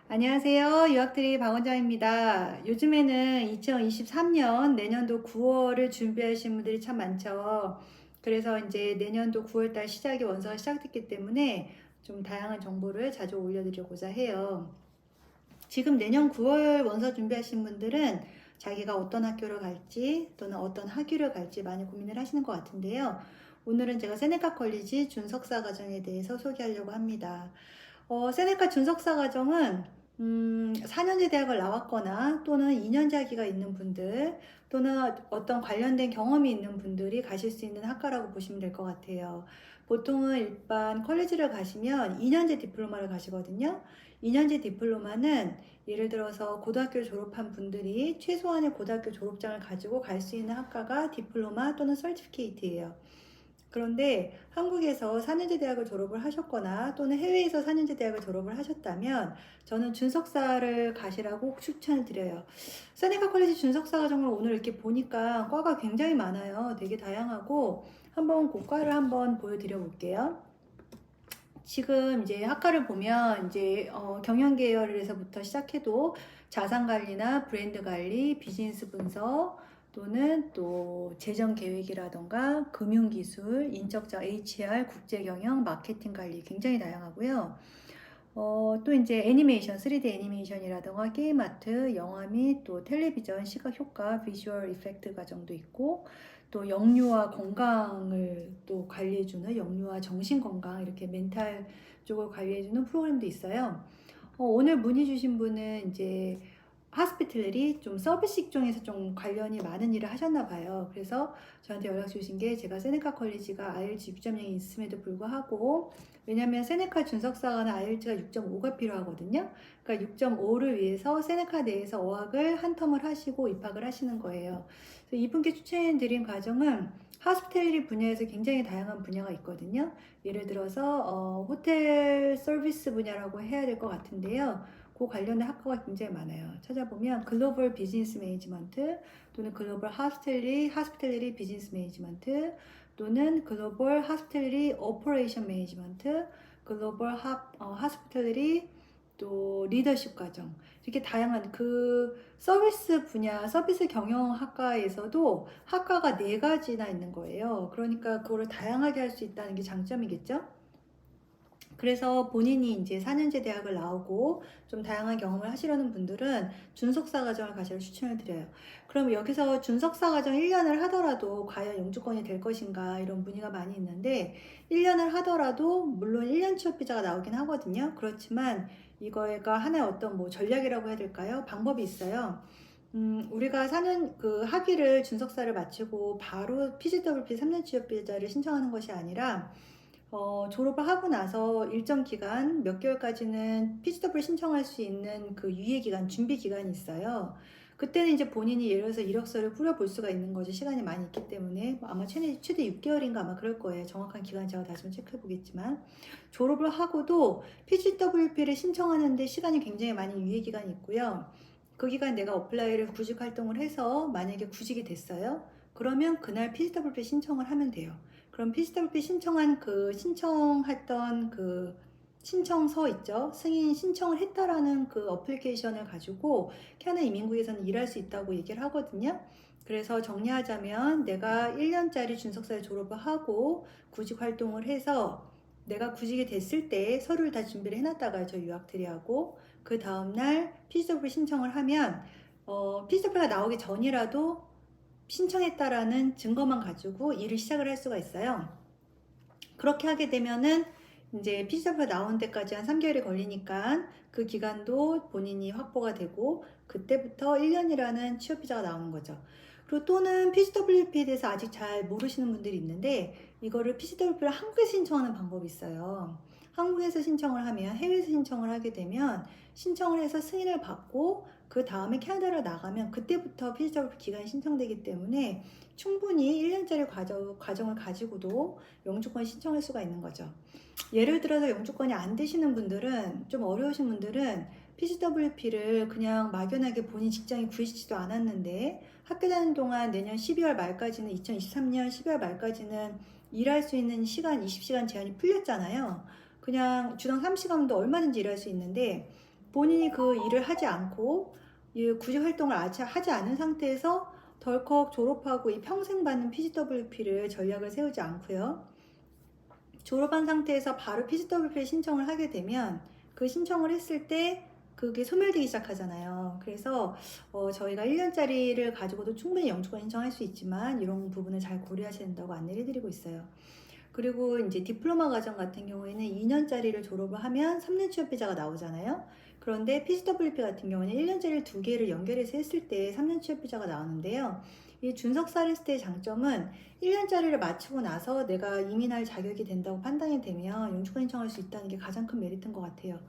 안녕하세요. 유학트리 박원장입니다. 요즘에는 2023년 내년도 9월을 준비하시는 분들이 참 많죠. 그래서 이제 내년도 9월달 시작이 원서가 시작됐기 때문에 좀 다양한 정보를 자주 올려드리고자 해요. 지금 내년 9월 원서 준비하시는 분들은 자기가 어떤 학교를 갈지 또는 어떤 학위를 갈지 많이 고민을 하시는 것 같은데요. 오늘은 제가 세네카 컬리지 준석사 과정에 대해서 소개하려고 합니다. 세네카 준석사 과정은 4년제 대학을 나왔거나 또는 2년제 학위가 있는 분들 또는 어떤 관련된 경험이 있는 분들이 가실 수 있는 학과라고 보시면 될 것 같아요. 보통은 일반 컬리지를 가시면 2년제 디플로마를 가시거든요. 2년제 디플로마는 예를 들어서 고등학교를 졸업한 분들이 최소한의 고등학교 졸업장을 가지고 갈 수 있는 학과가 디플로마 또는 서티피케이트예요. 그런데 한국에서 4년제 대학을 졸업을 하셨거나 또는 해외에서 4년제 대학을 졸업을 하셨다면 저는 준석사를 가시라고 추천을 드려요. 세네카 컬리지 준석사 과정을 오늘 이렇게 보니까 과가 굉장히 많아요. 되게 다양하고 한번 그 과를 한번 보여드려 볼게요. 지금 이제 학과를 보면 이제 경영 계열에서부터 시작해도 자산 관리나 브랜드 관리, 비즈니스 분석 또는 또 재정 계획이라던가 금융 기술, 인적자 HR, 국제 경영, 마케팅 관리 굉장히 다양하고요. 또 이제 애니메이션, 3D 애니메이션이라던가 게임 아트, 영화 및 또 텔레비전, 시각 효과, 비주얼 이펙트 과정도 있고 또 영유아 건강을 또 관리해주는 영유아 정신 건강 이렇게 멘탈 쪽을 관리해주는 프로그램도 있어요. 오늘 문의 주신 분은 이제 하스피틀리 좀 서비스 직종에서 좀 관련이 많은 일을 하셨나 봐요. 그래서 저한테 연락 주신 게 제가 세네카 컬리지가 IELTS 6.0이 있음에도 불구하고 왜냐면 세네카 준석사가는 IELTS가 6.5가 필요하거든요. 그러니까 6.5를 위해서 세네카 내에서 어학을 한 텀을 하시고 입학을 하시는 거예요. 그래서 이분께 추천드린 과정은 하스피텔리 분야에서 굉장히 다양한 분야가 있거든요. 예를 들어서 호텔 서비스 분야라고 해야 될 것 같은데요. 그 관련된 학과가 굉장히 많아요. 찾아보면 글로벌 비즈니스 매니지먼트 또는 글로벌 하스피텔리 비즈니스 매니지먼트 또는 글로벌 하스피텔리 오퍼레이션 매니지먼트 글로벌 하스피텔리 또 리더십 과정 이렇게 다양한 그 서비스 분야 서비스 경영학과에서도 학과가 4가지나 있는 거예요. 그러니까 그거를 다양하게 할 수 있다는 게 장점이겠죠. 그래서 본인이 이제 4년제 대학을 나오고 좀 다양한 경험을 하시려는 분들은 준석사 과정을 가시를 추천을 드려요. 그럼 여기서 준석사 과정 1년을 하더라도 과연 영주권이 될 것인가 이런 문의가 많이 있는데 1년을 하더라도 물론 1년 취업 비자가 나오긴 하거든요. 그렇지만 이거가 하나의 어떤 뭐 전략이라고 해야 될까요? 방법이 있어요. 우리가 사는 그 학위를 준석사를 마치고 바로 PGWP 3년 취업 비자를 신청하는 것이 아니라 졸업을 하고 나서 일정 기간, 몇 개월까지는 PGW 신청할 수 있는 그 유예 기간, 준비 기간이 있어요. 그때는 이제 본인이 예를 들어서 이력서를 뿌려볼 수가 있는 거죠. 시간이 많이 있기 때문에. 아마 최대 6개월인가 아마 그럴 거예요. 정확한 기간 제가 다시 한번 체크해 보겠지만. 졸업을 하고도 PGWP를 신청하는데 시간이 굉장히 많이 유예 기간이 있고요. 그 기간 내가 어플라이를 구직 활동을 해서 만약에 구직이 됐어요. 그러면 그날 PGWP 신청을 하면 돼요. 그럼 PGWP 신청한 그 신청했던 그 신청서 있죠. 승인 신청을 했다라는 그 어플리케이션을 가지고 캐나다 이민국에서는 일할 수 있다고 얘기를 하거든요. 그래서 정리하자면 내가 1년짜리 준석사를 졸업을 하고 구직 활동을 해서 내가 구직이 됐을 때 서류를 다 준비를 해놨다가 저 유학트리하고 그 다음날 PGW 신청을 하면 PGW가 나오기 전이라도 신청했다라는 증거만 가지고 일을 시작을 할 수가 있어요. 그렇게 하게 되면은 이제 PGW가 나온 데까지 한 3개월이 걸리니까 그 기간도 본인이 확보가 되고 그때부터 1년이라는 취업 비자가 나오는 거죠. 그리고 또는 PGWP에 대해서 아직 잘 모르시는 분들이 있는데 이거를 PGWP를 한국에서 신청하는 방법이 있어요. 한국에서 신청을 하면 해외에서 신청을 하게 되면 신청을 해서 승인을 받고 그 다음에 캐나다로 나가면 그때부터 PGWP 기간이 신청되기 때문에 충분히 1년짜리 과정을 가지고도 영주권 신청할 수가 있는 거죠. 예를 들어서 영주권이 안 되시는 분들은 좀 어려우신 분들은 PGWP를 그냥 막연하게 본인 직장이 구해지지도 않았는데 학교 다니는 동안 내년 12월 말까지는 2023년 12월 말까지는 일할 수 있는 시간 20시간 제한이 풀렸잖아요. 그냥 주당 3시간도 얼마든지 일할 수 있는데 본인이 그 일을 하지 않고 구직 활동을 하지 않은 상태에서 덜컥 졸업하고 이 평생 받는 PGWP를 전략을 세우지 않고요. 졸업한 상태에서 바로 PGWP 신청을 하게 되면 그 신청을 했을 때 그게 소멸되기 시작하잖아요. 그래서 저희가 1년짜리를 가지고도 충분히 영주권 신청할 수 있지만 이런 부분을 잘 고려하셔야 된다고 안내를 해드리고 있어요. 그리고 이제 디플로마 과정 같은 경우에는 2년짜리를 졸업을 하면 3년 취업 비자가 나오잖아요. 그런데 PGWP 같은 경우는 1년짜리 두 개를 연결해서 했을 때 3년 취업 비자가 나오는데요. 이 준석사 리스트의 장점은 1년짜리를 마치고 나서 내가 이민할 자격이 된다고 판단이 되면 영주권 신청할 수 있다는 게 가장 큰 메리트인 것 같아요.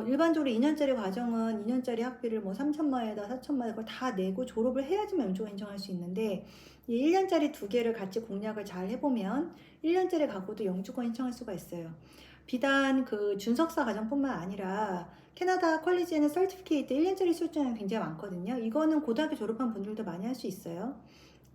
일반적으로 2년짜리 과정은 2년짜리 학비를 뭐 3천만 원에다 4천만 원 그걸 다 내고 졸업을 해야지만 영주권 신청할 수 있는데 이 1년짜리 두 개를 같이 공략을 잘 해보면 1년짜리 갖고도 영주권 신청할 수가 있어요. 비단 그 준석사 과정뿐만 아니라 캐나다 컬리지에는 서티피케이트 1년짜리 수업장이 굉장히 많거든요. 이거는 고등학교 졸업한 분들도 많이 할 수 있어요.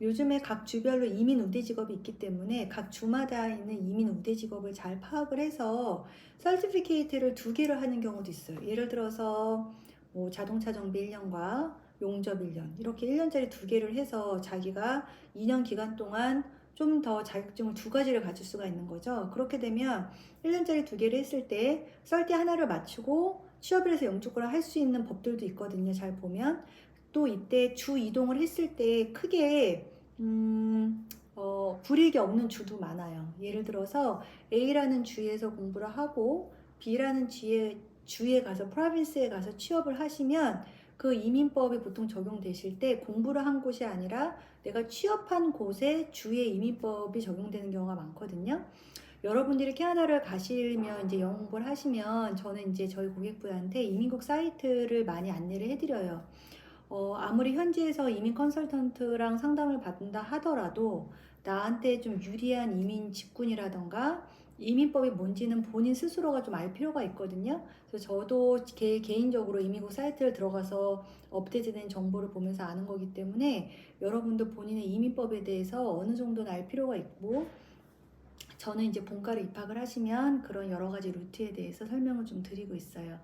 요즘에 각 주별로 이민 우대 직업이 있기 때문에 각 주마다 있는 이민 우대 직업을 잘 파악을 해서 서티피케이트를 두 개를 하는 경우도 있어요. 예를 들어서 뭐 자동차 정비 1년과 용접 1년 이렇게 1년짜리 두 개를 해서 자기가 2년 기간 동안 좀 더 자격증을 두 가지를 가질 수가 있는 거죠. 그렇게 되면 1년짜리 두 개를 했을 때 썰티 하나를 맞추고 취업을 해서 영주권을 할 수 있는 법들도 있거든요. 잘 보면 또 이때 주 이동을 했을 때 크게 불이익이 없는 주도 많아요. 예를 들어서 A라는 주에서 공부를 하고 B라는 주에 가서 프로빈스에 가서 취업을 하시면 그 이민법이 보통 적용되실 때 공부를 한 곳이 아니라 내가 취업한 곳에 주의 이민법이 적용되는 경우가 많거든요. 여러분들이 캐나다를 가시면 이제 영어 공부를 하시면 저는 이제 저희 고객분한테 이민국 사이트를 많이 안내를 해드려요. 아무리 현지에서 이민 컨설턴트랑 상담을 받는다 하더라도 나한테 좀 유리한 이민 직군이라던가 이민법이 뭔지는 본인 스스로가 좀 알 필요가 있거든요. 그래서 저도 개인적으로 이민국 사이트를 들어가서 업데이트된 정보를 보면서 아는 거기 때문에 여러분도 본인의 이민법에 대해서 어느 정도는 알 필요가 있고 저는 이제 본과를 입학을 하시면 그런 여러 가지 루트에 대해서 설명을 좀 드리고 있어요.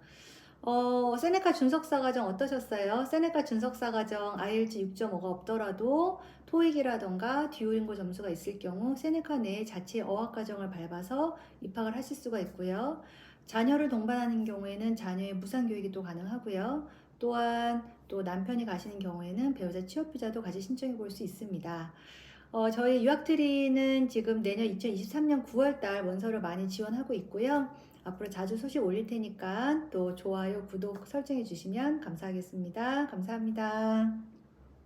세네카 준석사 과정 어떠셨어요? 세네카 준석사 과정 IELTS 6.5가 없더라도 토익이라던가 듀오링고 점수가 있을 경우 세네카 내 자체 어학 과정을 밟아서 입학을 하실 수가 있고요. 자녀를 동반하는 경우에는 자녀의 무상교육이 또 가능하고요. 또한 또 남편이 가시는 경우에는 배우자 취업비자도 같이 신청해 볼 수 있습니다. 저희 유학트리는 지금 내년 2023년 9월달 원서를 많이 지원하고 있고요. 앞으로 자주 소식 올릴 테니까 또 좋아요, 구독 설정해 주시면 감사하겠습니다. 감사합니다.